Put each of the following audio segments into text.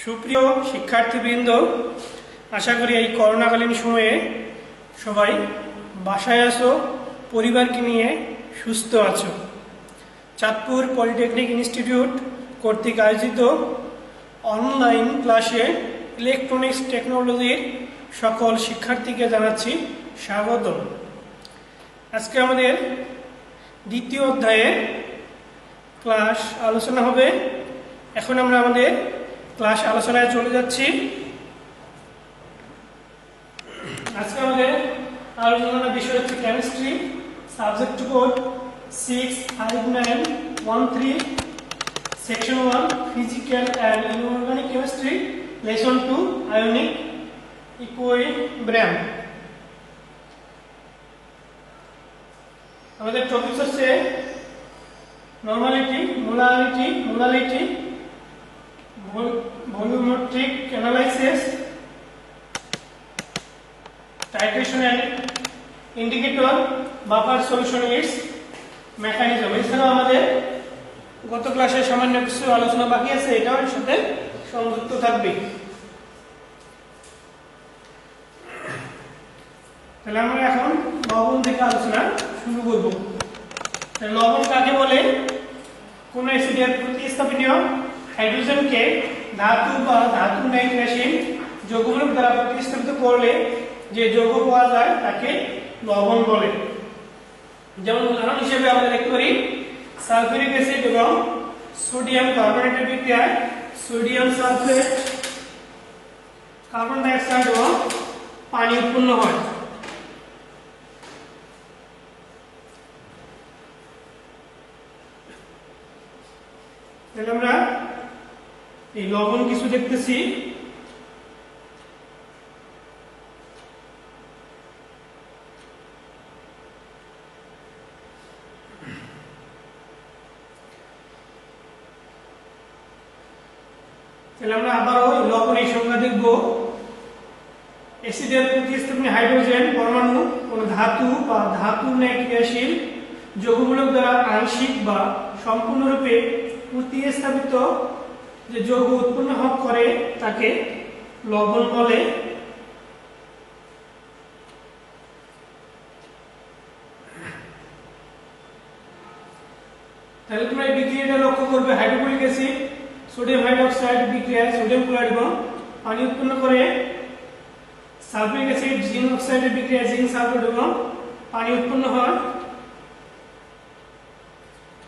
সুপ্রিয় শিক্ষার্থীবৃন্দ, আশা করি এই করোনাকালীন সময়ে সবাই বাসায় আছো, পরিবারকে নিয়ে সুস্থ আছো। চাঁদপুর পলিটেকনিক ইনস্টিটিউট কর্তৃক আয়োজিত অনলাইন ক্লাসে ইলেকট্রনিক্স টেকনোলজির সকল শিক্ষার্থীকে জানাচ্ছি স্বাগত। আজকে আমাদের দ্বিতীয় অধ্যায়ে ক্লাস আলোচনা হবে। এখন আমরা আমাদের ক্লাস আলোচনায় চলে যাচ্ছি। আজকে আমাদের আলোচনার বিষয় হচ্ছে chemistry, subject code 65913, section 1 physical and inorganic chemistry, lesson 2 ionic equilibrium. আমাদের টপিক হচ্ছে normality, molarity, volumetric analysis, titration and indicator, buffer solution it's mechanism. এছাড়াও আমাদের গত ক্লাসে সামান্য কিছু আলোচনা বাকি আছে, এটাও এর সাথে সংযুক্ত থাকবে। তাহলে আমরা এখন লবণ থেকে আলোচনা শুরু করব। লবণ কাকে বলে? কোন অ্যাসিডের প্রতিস্থাপনীয় হাইড্রোজেনকে ধাতু বা ধাতু নাইট্রেশন যৌগমূলক দ্বারা প্রতিস্থাপিত করলে যে যৌগ পাওয়া যায় তাকে লবণ বলে। যেমন উদাহরণ হিসেবে আমরা দেখতে পারি সালফিউরিক অ্যাসিড এবং সোডিয়াম কার্বনেটের বিক্রিয়ায় sodium sulphate, carbon die oxide এবং পানি উৎপন্ন হয়। তাহলে আমরা এই লবণ কিছু দেখতেছি। তাহলে আমরা আবারও লবণের সংজ্ঞা দেখব। অ্যাসিডের প্রতিস্থাপনীয় হাইড্রোজেন পরমাণু কোন ধাতু বা ধাতু নাইট্রেশন যৌগমূলক দ্বারা আংশিক বা সম্পূর্ণরূপে প্রতিস্থাপিত যে যৌগ উৎপন্ন করে তাকে লবণ বলে। তাহলে তোমরা এই বিক্রিয়াটা লক্ষ্য করবে। হাইড্রোক্লোরিক অ্যাসিড সোডিয়াম হাইড্রোক্সাইড বিক্রিয়ায় সোডিয়াম ক্লোরাইড এবং পানি উৎপন্ন করে। সালফিউরিক অ্যাসিড জিঙ্ক অক্সাইডের বিক্রিয়ায় জিঙ্ক সালফেট এবং পানি উৎপন্ন হয়।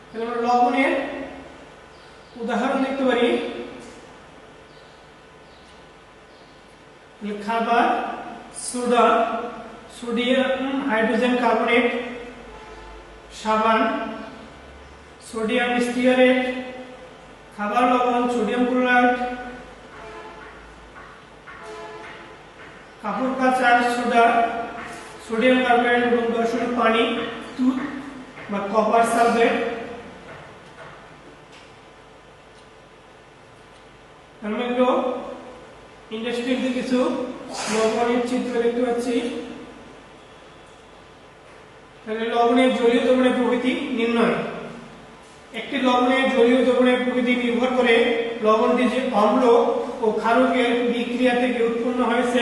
তাহলে আমরা লবণের উদাহরণ দেখতে পারি। খাবার, সোডা, সোডিয়াম হাইড্রোজেন কার্বনেট, সাবান, সোডিয়াম স্টিয়ারেট, খাবার লবণ, সোডিয়াম ক্লোরাইড, কাপড় কাচার সোডা, সোডিয়াম কার্বনেট এবং দর্শনের পানি, দুধ বা কপার সালফেট। আমরা এগুলো ইন্ডাস্ট্রিতে কিছু লবণের চিত্র দেখতে পাচ্ছি। তাহলে লবণের জলীয় দ্রবণের প্রকৃতি নির্ণয়। একটি লবণের জলীয় দ্রবণের প্রকৃতি নির্ভর করে লবণটি যে অম্ল ও ক্ষারকের বিক্রিয়া থেকে উৎপন্ন হয়েছে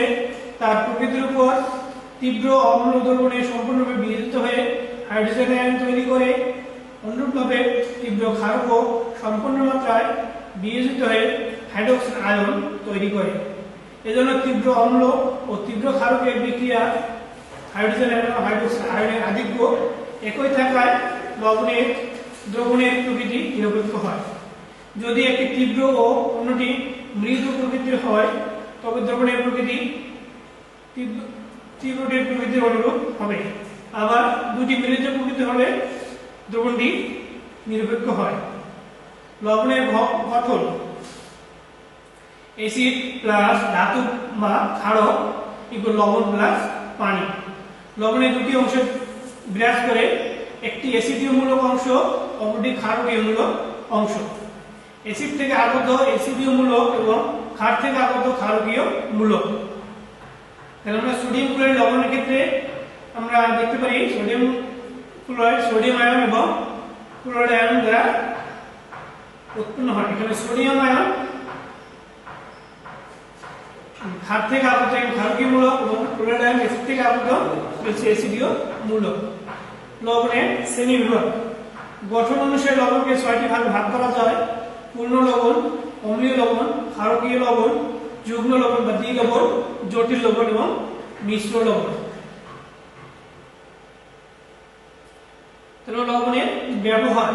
তার প্রকৃতির উপর। তীব্র অম্ল দ্রবণে সম্পূর্ণরূপে বিয়োজিত হয়ে হাইড্রোজেন আয়ন তৈরি করে। অনুরূপভাবে তীব্র ক্ষারকও সম্পূর্ণ মাত্রায় বিয়োজিত হয়ে হাইড্রোক্সাইড আয়ন তৈরি করে। এজন্য তীব্র অম্ল ও তীব্র ক্ষারকের বিক্রিয়া হাইড্রোজেন আয়ন ও হাইড্রোক্সাইড আয়নের আধিক্য একই থাকায় লবণের দ্রবণের প্রকৃতি নিরপেক্ষ হয়। যদি একটি তীব্র ও অন্যটি মৃদু প্রকৃতির হয় তবে দ্রবণের প্রকৃতি তীব্রটির প্রকৃতির অনুরূপ হবে। আবার দুটি মৃদু প্রকৃতি হলে দ্রবণটি নিরপেক্ষ হয়। লবণের গঠন অ্যাসিড প্লাস ধাতু বা ক্ষারক ইকুয়াল লবণ প্লাস পানি। লবণের দুটি অংশ বিরাজ করে, একটি অ্যাসিডীয় মূলক অংশ, অপরটি ক্ষারকীয় মূলক অংশ। অ্যাসিড থেকে আগত অ্যাসিডীয় মূলক এবং ক্ষার থেকে আগত ক্ষারকীয় মূলক। তাহলে আমরা সোডিয়াম ক্লোরাইড লবণের ক্ষেত্রে আমরা দেখতে পারি সোডিয়াম ক্লোরাইড সোডিয়াম আয়ন এবং ক্লোরাইড আয়ন দ্বারা উৎপন্ন হয়। এখানে সোডিয়াম আয়ন ক্ষার থেকে আবদ্ধ ক্ষারকীয় মূলক এবং ক্লোরাইড অ্যাসিড থেকে আবদ্ধ হচ্ছে অ্যাসিডীয় মূলক। লবণের শ্রেণীবিভাগ। গঠন অনুসারে লবণকে 6টি ভাগে ভাগ করা যায়: পূর্ণ লবণ, অম্লীয় লবণ, ক্ষারকীয় লবণ, যুগ্ম লবণ বা দ্বিলবণ, জটিল লবণ এবং মিশ্র লবণ। তাহলে লবণের ব্যবহার।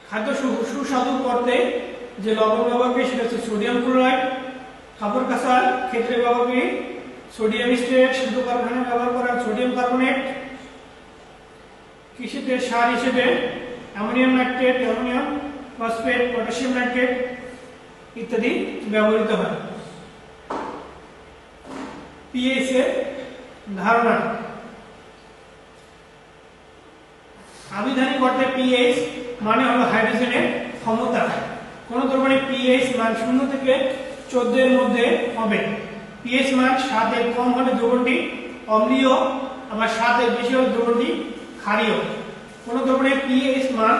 খাদ্য সুস্বাদু করতে যে লবণ ব্যবহার করি সেটা হচ্ছে সোডিয়াম ক্লোরাইড। কাপড় কাচার ক্ষেত্রে ব্যবহার করি সোডিয়াম স্টেট। শিল্প কারখানায় ব্যবহার করা সোডিয়াম কার্বনেট। কৃষিতে সার হিসেবে ammonium nitrate, ammonium phosphate, potassium nitrate ইত্যাদি ব্যবহৃত হয়। পিএইচ এর ধারণা। আবিধানিক অর্থে পিএইচ মানে হলো হাইড্রোজেনের ক্ষমতা। কোন দ্রবণের পিএইচ মান 0 থেকে 14 এর মধ্যে হবে। পিএইচ মান 7 এর কম হলে দ্রবণটি অম্লীয়, আবার 7 এর বেশি হলে দ্রবণটি ক্ষারীয়। কোন দ্রবণের পিএইচ মান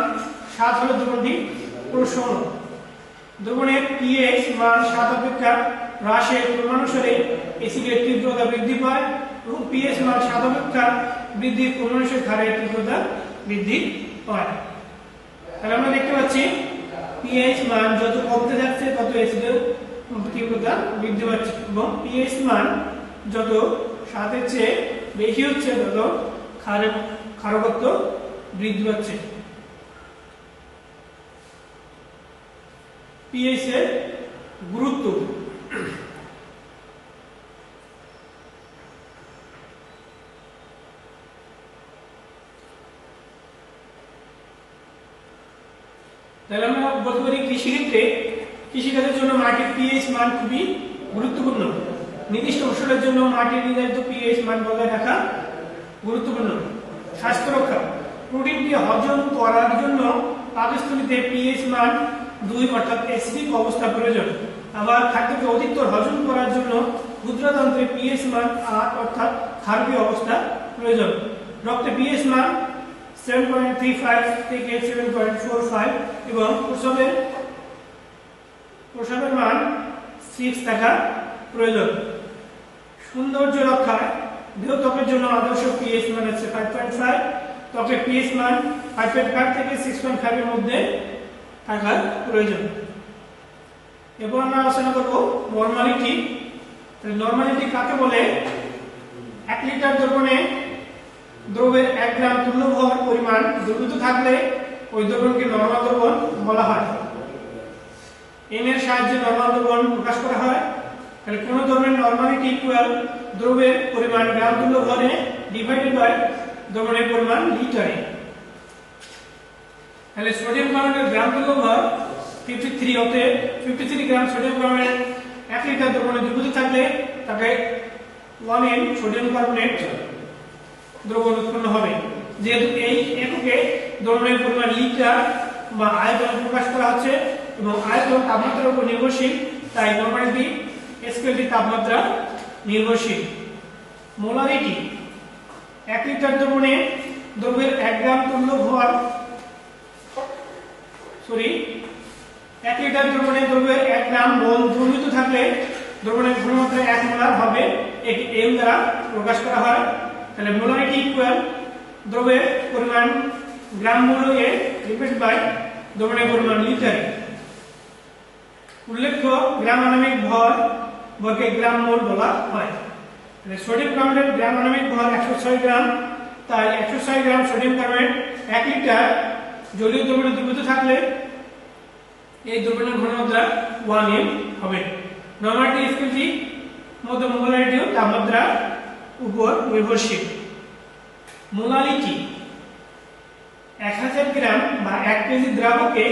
7 হলে দ্রবণটি প্রশমন। দ্রবণের পিএইচ মান 7 অপেক্ষা হ্রাসের ক্রমানুসারে অ্যাসিডের তীব্রতা বৃদ্ধি পায় এবং পিএইচ মান 7 অপেক্ষা বৃদ্ধির ক্রমানুসারে ক্ষারের তীব্রতা বৃদ্ধি পায়। তাহলে আমরা দেখতে পাচ্ছি পিএইচ মান যত কমতে যাচ্ছে তত অ্যাসিডের তীব্রতা বৃদ্ধি পাচ্ছে এবং পিএইচ মান যত 7 এর চেয়ে বেশি হচ্ছে তত ক্ষারকত্ব বৃদ্ধি পাচ্ছে। পিএইচ এর গুরুত্ব। তাহলে আমরা বলতে পারি কৃষিকাজের জন্য মাটির পিএইচ মান খুবই গুরুত্বপূর্ণ। নির্দিষ্ট ফসলের জন্য মাটির নির্ধারিত পিএইচ মান বজায় রাখা গুরুত্বপূর্ণ। স্বাস্থ্য রক্ষা। প্রোটিনকে হজম করার জন্য পাকস্থলীতে পিএইচ মান 2 অর্থাৎ অ্যাসিডিক অবস্থা প্রয়োজন। আবার খাদ্যকে অধিকতর হজম করার জন্য ক্ষুদ্রতন্ত্রে পিএইচ মান 8 অর্থাৎ ক্ষারকীয় অবস্থা প্রয়োজন। রক্তে পিএইচ মান 7.35 থেকে 7.45 এবং প্রস্রাবের মান 6 থাকা প্রয়োজন। সৌন্দর্য রক্ষায় দেহ ত্বকের জন্য আদর্শ পিএইচ মান হচ্ছে 5.5। ত্বকের পিএইচ মান 5.5 থেকে 6.5 এর মধ্যে থাকার প্রয়োজন। এরপর আমরা আলোচনা করব নরমালিটি। নরমালিটি কাকে বলে? 1 লিটার দ্রবের 1 গ্রাম তুল্য ভর পরিমাণ দ্রবীভূত থাকলে ওই দ্রবণকে নরমাল দ্রবণ বলা হয়। এন এর সাহায্যে নরমাল দ্রবণ প্রকাশ করা হয়। তাহলে কোন দ্রবণের নরমালিটি ইকুয়াল দ্রবের পরিমাণ গ্রাম তুল্য ভরে ডিভাইডেড বাই দ্রবণের পরিমাণ লিটারে। তাহলে সোডিয়াম কার্বনেটের গ্রাম তুল্য ভর 53 হতে 53 গ্রাম সোডিয়াম কার্বনেট 1 লিটার দ্রবণে দ্রবীভূত থাকলে তাকে 1 m সোডিয়াম কার্বনেট দ্রবণ উৎপন্ন হবে। যেহেতু এই এককে দ্রবণের পরিমাণ লিটার বা আয়তন প্রকাশ করা হচ্ছে এবং আয়তন তাপমাত্রার উপর নির্ভরশীল, তাই নরমালিটি স্কেলটি তাপমাত্রা নির্ভরশীল। মোলারিটি। 1 লিটার দ্রবণে দ্রবের 1 গ্রাম তুল্য ভর 1 লিটার দ্রবণে দ্রবের 1 গ্রাম মোল দ্রবীভূত থাকলে দ্রবণের ঘনমাত্রা 1 মোলার হবে। এটি m দ্বারা প্রকাশ করা হয়। তাহলে মোলারিটি ইকুয়াল দ্রবের পরিমাণ গ্রাম মোল এ ডিভাইডেড বাই দ্রবণের পরিমাণ লিটারে। উল্লেখ্য গ্রাম আণবিক ভরকে গ্রাম মোল বলা হয়। তাহলে সোডিয়াম কার্বনেটের গ্রাম আণবিক ভর 106 গ্রাম, তাই 106 গ্রাম সোডিয়াম কার্বনেট 1 লিটার জলীয় দ্রবণে দ্রবীভূত থাকলে এই দ্রবণের ঘনমাত্রা 1 m হবে। নরমালিটি স্কেলটি মধ্যে মোলারিটি ও তাপমাত্রা উপর নির্ভরশীল। মোলালিটি। 1000 গ্রাম বা 1 কেজি দ্রাবকে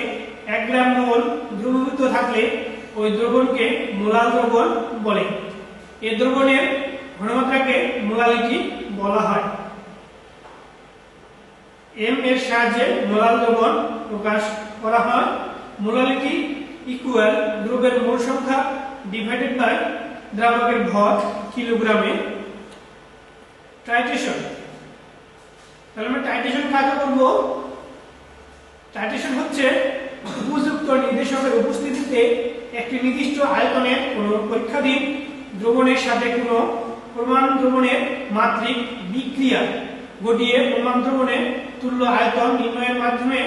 1 গ্রাম মোল দ্রবীভূত থাকলে ওই দ্রবণকে মোলাল দ্রবণ বলে। এই দ্রবণের ঘনমাত্রাকে মোলালিটি বলা হয়। m এর সাহায্যে মোলাল দ্রবণ প্রকাশ করা হয়। মোলালিটি ইকুয়াল দ্রবের মোল সংখ্যা ডিভাইডেড বাই দ্রাবকের ভর কিলোগ্রামে। টাইট্রেশন। তাহলে আমরা টাইট্রেশন কাকে করব? টাইট্রেশন হচ্ছে উপযুক্ত নির্দেশকের উপস্থিতিতে একটি নির্দিষ্ট আয়তনের কোনো পরীক্ষাধীন দ্রবণের সাথে কোনো প্রমাণ দ্রবণের মাত্রিক বিক্রিয়া ঘটিয়ে প্রমাণ দ্রবণের তুল্য আয়তন নির্ণয়ের মাধ্যমে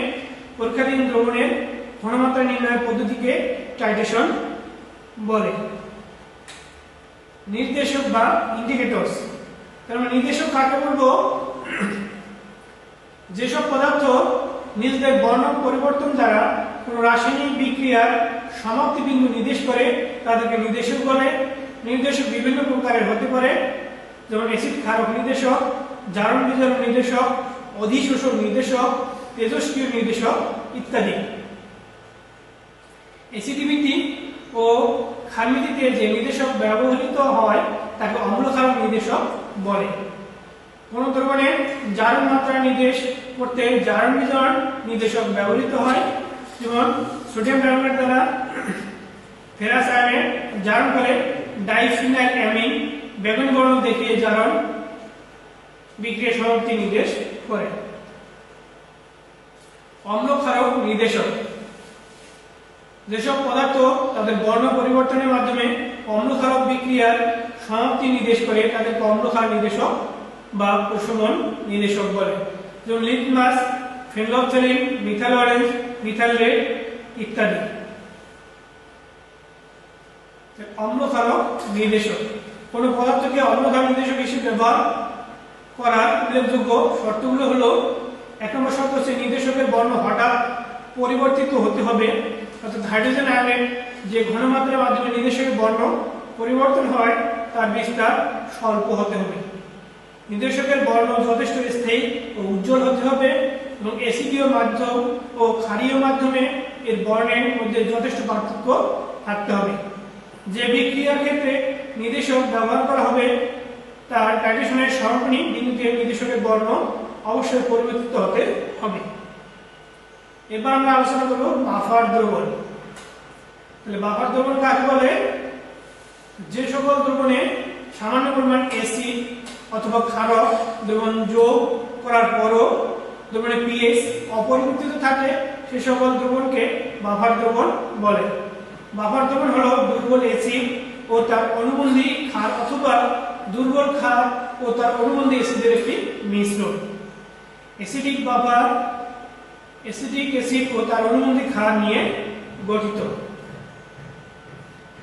পরীক্ষাধীন দ্রবণের ঘনমাত্রা নির্ণয়ের পদ্ধতিকে টাইট্রেশন বলে। নির্দেশক বা ইন্ডিকেটরস, তার মানে নির্দেশক কাকে বলবো? যেসব পদার্থ নিজেদের বর্ণ পরিবর্তন দ্বারা কোনো রাসায়নিক বিক্রিয়ার সমাপ্তি বিন্দু নির্দেশ করে তাদেরকে নির্দেশক বলে। নির্দেশক বিভিন্ন প্রকারের হতে পারে, যেমন অ্যাসিড ক্ষারক নির্দেশক, জারণ বিজারণ নির্দেশক, অধিশোষক নির্দেশক, তেজস্ক্রিয় নির্দেশক ইত্যাদি। অ্যাসিডিটি ও ক্ষারমিতিতে যে নির্দেশক ব্যবহৃত হয় তাকে অম্লক্ষারক নির্দেশক বলে। কোন দ্রবণের জারণ মাত্রা নির্দেশ করতে জারণ বিজারণ নির্দেশক ব্যবহৃত হয়, যেমন সোডিয়াম কার্বনেট দ্বারা ফেরাস আয়নের জারণ করে ডাইফিনাইল অ্যামিন বেগুনি বর্ণ দেখিয়ে জারণ বিক্রিয়া সমাপ্তি নির্দেশ করে। অম্লক্ষারক নির্দেশক, যেসব পদার্থ তাদের বর্ণ পরিবর্তনের মাধ্যমে অম্লক্ষারক বিক্রিয়ার সমাপ্তি নির্দেশ করে তাদেরকে অম্লক্ষার নির্দেশক বা প্রশমন নির্দেশক বলে, যেমন litmus, phenolphthalein, methyl orange, methyl red ইত্যাদি। অম্লক্ষারক নির্দেশক, কোন পদার্থকে অম্লক্ষারক নির্দেশক হিসেবে ব্যবহার করার উল্লেখযোগ্য শর্তগুলো হলো: 1 নম্বর শর্ত হচ্ছে নির্দেশকের বর্ণ হঠাৎ পরিবর্তিত হতে হবে, অর্থাৎ হাইড্রোজেন আয়নের যে ঘনমাত্রার মাধ্যমে নির্দেশকের বর্ণ পরিবর্তন হয় তার বিস্তার স্বল্প হতে হবে। নির্দেশকের বর্ণ যথেষ্ট স্থায়ী ও উজ্জ্বল হতে হবে এবং অ্যাসিডীয় মাধ্যম ও ক্ষারীয় মাধ্যমে এর বর্ণের মধ্যে যথেষ্ট পার্থক্য থাকতে হবে। যে বিক্রিয়ার ক্ষেত্রে নির্দেশক ব্যবহার করা হবে তার টাইট্রেশনের সমাপনী বিন্দুতে নির্দেশকের বর্ণ অবশ্যই পরিবর্তিত হতে হবে। এবার আমরা আলোচনা করব বাফার দ্রবণ। তাহলে বাফার দ্রবণ কাকে বলে? যে সকল দ্রবণে সামান্য পরিমাণ অ্যাসিড অথবা ক্ষারক দ্রবণ যোগ করার পরও দ্রবণের পিএইচ অপরিবর্তিত থাকে সে সকল দ্রবণকে বাফার দ্রবণ বলে। বাফার দ্রবণ হলো দুর্বল অ্যাসিড ও তার অনুবন্ধী ক্ষার অথবা দুর্বল ক্ষার ও তার অনুবন্ধী অ্যাসিডের একটি মিশ্রণ। অ্যাসিডিক বাফার অ্যাসিডিক অ্যাসিড ও তার অনুবন্ধী ক্ষার নিয়ে গঠিত।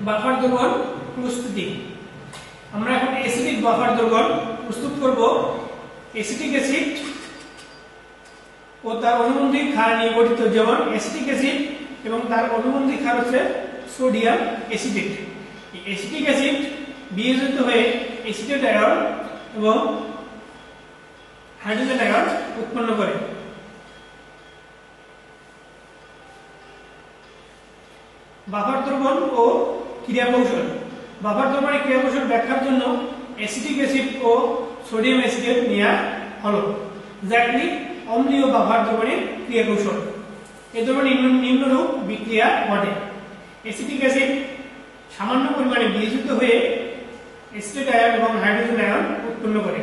বাফার দ্রবণ প্রস্তুতি। আমরা এখন অ্যাসিডিক বাফার দ্রবণ প্রস্তুত করব। অ্যাসিটিক অ্যাসিড ও তার অনুবন্ধী ক্ষার নিয়ে গঠিত, যেমন অ্যাসিটিক অ্যাসিড এবং তার অনুবন্ধী ক্ষার হচ্ছে সোডিয়াম অ্যাসিটেট। এই অ্যাসিটিক অ্যাসিড বিয়োজিত হয়ে অ্যাসিটেট আয়ন এবং হাইড্রোজেন আয়ন উৎপন্ন করে। বাফার দ্রবণ ও ক্রিয়া কৌশল। বাফার দ্রবণের ক্রিয়া কৌশল ব্যাখ্যার জন্য অ্যাসিটিক অ্যাসিড ও সোডিয়াম অ্যাসিডেট নেওয়া হলো, যা একটি অম্লীয় বাফার দ্রবণের ক্রিয়া কৌশল। এই দ্রবণে নিম্নরূপ বিক্রিয়া ঘটে: অ্যাসিটিক অ্যাসিড সামান্য পরিমাণে বিয়োজিত হয়ে অ্যাসিটেট আয়ন এবং হাইড্রোজেন আয়ন উৎপন্ন করে।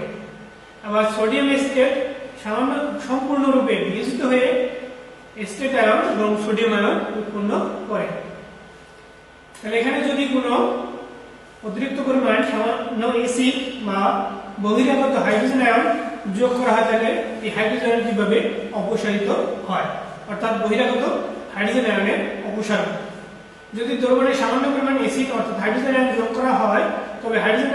আবার সোডিয়াম অ্যাসিটেট সামান্য সম্পূর্ণরূপে বিয়োজিত হয়ে অ্যাসিটেট আয়ন এবং সোডিয়াম আয়ন উৎপন্ন করে। তাহলে এখানে যদি কোনো অতিরিক্ত পরিমাণ সামান্য অ্যাসিড বা বহিরাগত হাইড্রোজেন আয়ন যোগ করা হয় তাহলে এই হাইড্রোজেন আয়ন কিভাবে অপসারিত হয়, অর্থাৎ বহিরাগত হাইড্রোজেন আয়নের অপসারণ। যদি দ্রবণে সামান্য পরিমাণ অ্যাসিড অর্থাৎ হাইড্রোজেন আয়ন যোগ করা হয় তবে হাইড্রোজেন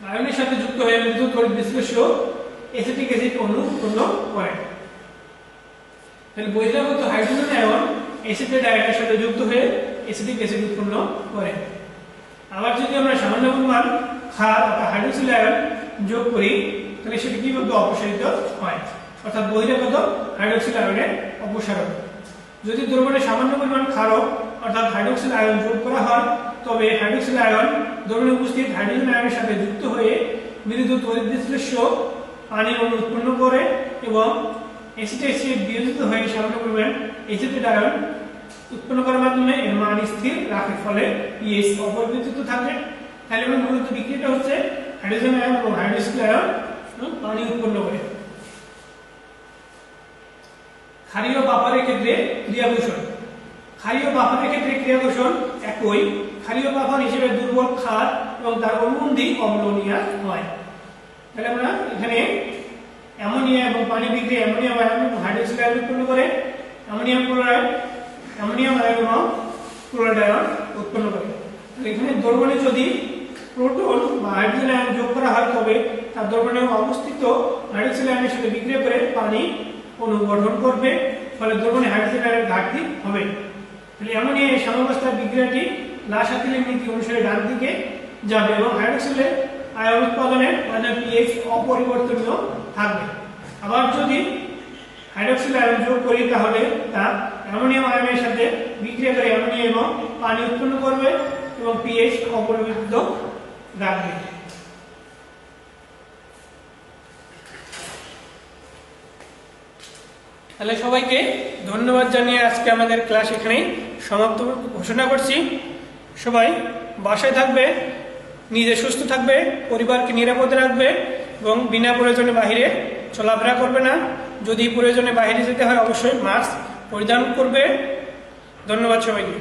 আয়নের সাথে যুক্ত হয়ে মৃদু তড়িৎ বিশ্লেষ্য অ্যাসিটিক অ্যাসিড অণু উৎপন্ন করে। তাহলে বহিরাগত হাইড্রোজেন আয়ন অ্যাসিটেট আয়নের সাথে যুক্ত হয়ে অ্যাসিটিক অ্যাসিড উৎপন্ন করে। আবার যদি আমরা সামান্য পরিমাণ ক্ষার অর্থাৎ হাইড্রোক্সিল আয়ন যোগ করি তাহলে সেটি কিভাবে অপসারিত হয়, অর্থাৎ বহিরাগত হাইড্রোক্সিল আয়নের অপসারণ। যদি দ্রবণে সামান্য পরিমাণ ক্ষারক অর্থাৎ হাইড্রোক্সিল আয়ন যোগ করা হয় তবে হাইড্রোক্সিল আয়ন দ্রবণে উপস্থিত হাইড্রোজেন আয়নের সাথে যুক্ত হয়ে মৃদু তড়িৎ বিশ্লেষ্য পানি অণু উৎপন্ন করে এবং অ্যাসিটিক অ্যাসিড বিয়োজিত হয়ে সামান্য পরিমাণ অ্যাসিটেট আয়ন উৎপন্ন করার মাধ্যমে এর মান স্থির রাখে, ফলে পিএইচ অপরিবর্তিত থাকে। তাহলে মূলত বিক্রিয়াটা হচ্ছে হাইড্রোজেন আয়ন এবং হাইড্রোক্সিল আয়ন পানি উৎপন্ন করে। ক্ষারীয় বাফারের ক্ষেত্রে ক্রিয়া কৌশল। ক্ষারীয় বাফনের ক্ষেত্রে ক্রিয়া কৌশল একই। ক্ষারীয় বাফন হিসেবে দুর্বল ক্ষার এবং তার অনুবন্ধী অম্ল নেওয়া হয়। তাহলে আমরা এখানে অ্যামোনিয়া এবং পানি বিক্রিয়া অ্যামোনিয়াম আয়ন এবং হাইড্রোক্সিল আয়ন উৎপন্ন করে অ্যামোনিয়াম ক্লোরাইড, অ্যামোনিয়াম আয়ন এবং ক্লোরাইড আয়ন উৎপন্ন করে। এখানে দ্রবণে যদি প্রোটন বা হাইড্রোজেন আয়ন যোগ করা হয় তবে তার দ্রবণে অবস্থিত হাইড্রোক্সিল আয়নের সাথে বিক্রিয়া করে পানি অণু গঠন করবে, ফলে দ্রবণে হাইড্রোজেন আয়নের ঘাটতি হবে। তাহলে অ্যামোনিয়া এই সাম্যাবস্থার বিক্রিয়াটি লাসাতিলের নীতি অনুসারে ডান দিকে যাবে এবং হাইড্রোক্সিলের আয়ন উৎপাদনের মানে পিএইচ অপরিবর্তনীয় থাকবে। আবার যদি হাইড্রোক্সিল আয়ন যোগ করি তাহলে তা অ্যামোনিয়াম আয়নের সাথে বিক্রিয়া করে অ্যামোনিয়া এবং পানি উৎপন্ন করবে এবং পিএইচ অপরিবর্তিত রাখবে। তাহলে সবাইকে ধন্যবাদ জানিয়ে আজকে আমাদের ক্লাস এখানেই সমাপ্ত ঘোষণা করছি। সবাই বাসায় থাকবে, নিজে সুস্থ থাকবে, পরিবারকে নিরাপদে রাখবে এবং বিনা প্রয়োজনে বাহিরে চলাফেরা করবে না। যদি প্রয়োজনে বাহিরে যেতে হয় অবশ্যই মাস্ক পরিধান করবে। ধন্যবাদ সবাইকে।